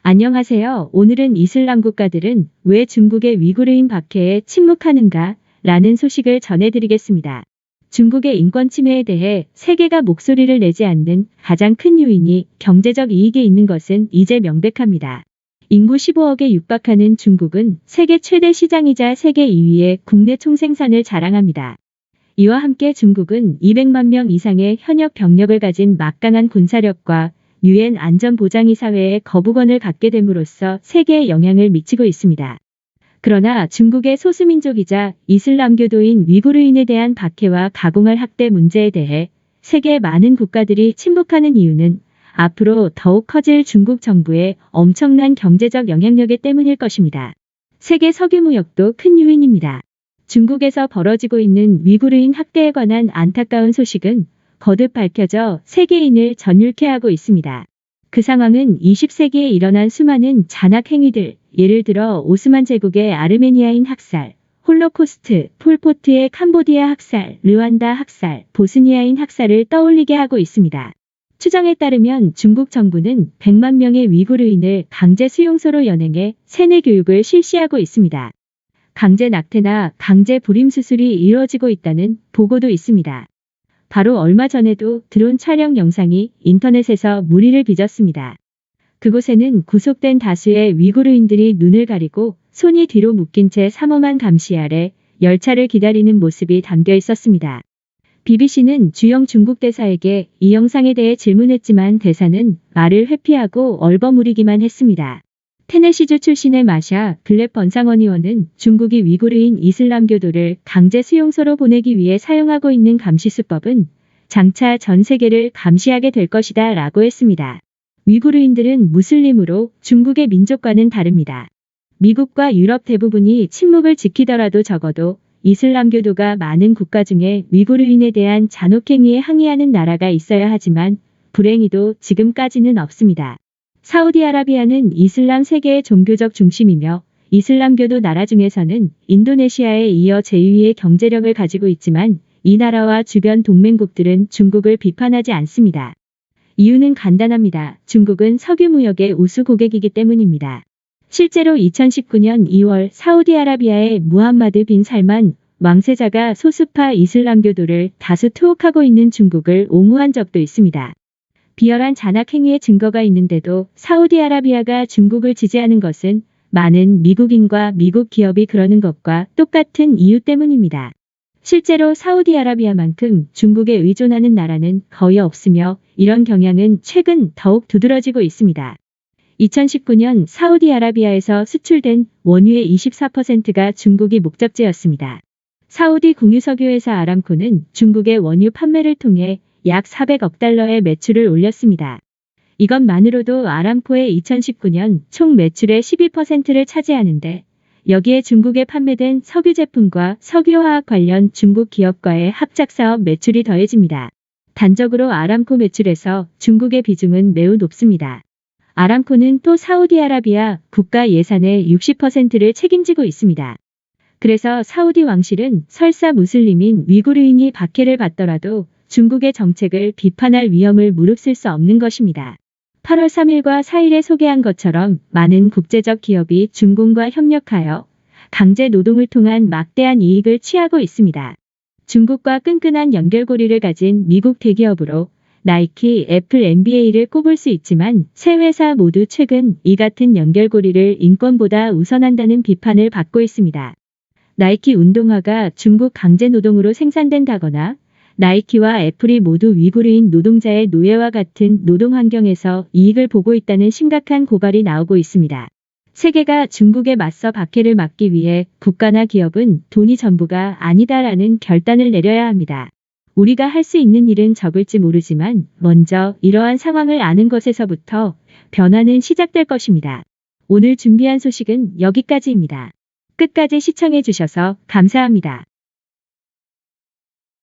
안녕하세요. 오늘은 이슬람 국가들은 왜 중국의 위구르인 박해에 침묵하는가? 라는 소식을 전해드리겠습니다. 중국의 인권 침해에 대해 세계가 목소리를 내지 않는 가장 큰 요인이 경제적 이익에 있는 것은 이제 명백합니다. 인구 15억에 육박하는 중국은 세계 최대 시장이자 세계 2위의 국내 총생산을 자랑합니다. 이와 함께 중국은 200만 명 이상의 현역 병력을 가진 막강한 군사력과 유엔 안전보장이사회의 거부권을 갖게 됨으로써 세계에 영향을 미치고 있습니다. 그러나 중국의 소수민족이자 이슬람교도인 위구르인에 대한 박해와 가공할 학대 문제에 대해 세계 많은 국가들이 침묵하는 이유는 앞으로 더욱 커질 중국 정부의 엄청난 경제적 영향력 때문일 것입니다. 세계 석유무역도 큰 요인입니다. 중국에서 벌어지고 있는 위구르인 학대에 관한 안타까운 소식은 거듭 밝혀져 세계인을 전율케 하고 있습니다. 그 상황은 20세기에 일어난 수많은 잔악 행위들, 예를 들어 오스만 제국의 아르메니아인 학살, 홀로코스트, 폴포트의 캄보디아 학살, 르완다 학살, 보스니아인 학살을 떠올리게 하고 있습니다. 추정에 따르면 중국 정부는 100만 명의 위구르인을 강제 수용소로 연행해 세뇌 교육을 실시하고 있습니다. 강제 낙태나 강제 불임 수술이 이루어지고 있다는 보고도 있습니다. 바로 얼마 전에도 드론 촬영 영상이 인터넷에서 물의를 빚었습니다. 그곳에는 구속된 다수의 위구르인들이 눈을 가리고 손이 뒤로 묶인 채 삼엄한 감시 아래 열차를 기다리는 모습이 담겨 있었습니다. BBC는 주영 중국 대사에게 이 영상에 대해 질문했지만 대사는 말을 회피하고 얼버무리기만 했습니다. 테네시주 출신의 마샤 블랙 번상원 의원은 중국이 위구르인 이슬람교도를 강제 수용소로 보내기 위해 사용하고 있는 감시 수법은 장차 전 세계를 감시하게 될 것이다 라고 했습니다. 위구르인들은 무슬림으로 중국의 민족과는 다릅니다. 미국과 유럽 대부분이 침묵을 지키더라도 적어도 이슬람교도가 많은 국가 중에 위구르인에 대한 잔혹행위에 항의하는 나라가 있어야 하지만 불행히도 지금까지는 없습니다. 사우디아라비아는 이슬람 세계의 종교적 중심이며 이슬람교도 나라 중에서는 인도네시아에 이어 제2위의 경제력을 가지고 있지만 이 나라와 주변 동맹국들은 중국을 비판하지 않습니다. 이유는 간단합니다. 중국은 석유무역의 우수 고객이기 때문입니다. 실제로 2019년 2월 사우디아라비아의 무함마드 빈 살만 왕세자가 소수파 이슬람교도를 다수 투옥하고 있는 중국을 옹호한 적도 있습니다. 비열한 잔악 행위의 증거가 있는데도 사우디아라비아가 중국을 지지하는 것은 많은 미국인과 미국 기업이 그러는 것과 똑같은 이유 때문입니다. 실제로 사우디아라비아만큼 중국에 의존하는 나라는 거의 없으며 이런 경향은 최근 더욱 두드러지고 있습니다. 2019년 사우디아라비아에서 수출된 원유의 24%가 중국이 목적지였습니다. 사우디 공유석유회사 아람코는 중국의 원유 판매를 통해 약 400억 달러의 매출을 올렸습니다. 이것만으로도 아람코의 2019년 총 매출의 12%를 차지하는데 여기에 중국에 판매된 석유 제품과 석유화학 관련 중국 기업과의 합작사업 매출이 더해집니다. 단적으로 아람코 매출에서 중국의 비중은 매우 높습니다. 아람코는 또 사우디아라비아 국가 예산의 60%를 책임지고 있습니다. 그래서 사우디 왕실은 설사 무슬림인 위구르인이 박해를 받더라도 중국의 정책을 비판할 위험을 무릅쓸 수 없는 것입니다. 8월 3일과 4일에 소개한 것처럼 많은 국제적 기업이 중공과 협력하여 강제 노동을 통한 막대한 이익을 취하고 있습니다. 중국과 끈끈한 연결고리를 가진 미국 대기업으로 나이키, 애플, NBA를 꼽을 수 있지만 세 회사 모두 최근 이 같은 연결고리를 인권보다 우선한다는 비판을 받고 있습니다. 나이키 운동화가 중국 강제 노동으로 생산된다거나 나이키와 애플이 모두 위구르인 노동자의 노예와 같은 노동 환경에서 이익을 보고 있다는 심각한 고발이 나오고 있습니다. 세계가 중국에 맞서 박해를 막기 위해 국가나 기업은 돈이 전부가 아니다라는 결단을 내려야 합니다. 우리가 할 수 있는 일은 적을지 모르지만 먼저 이러한 상황을 아는 것에서부터 변화는 시작될 것입니다. 오늘 준비한 소식은 여기까지입니다. 끝까지 시청해 주셔서 감사합니다.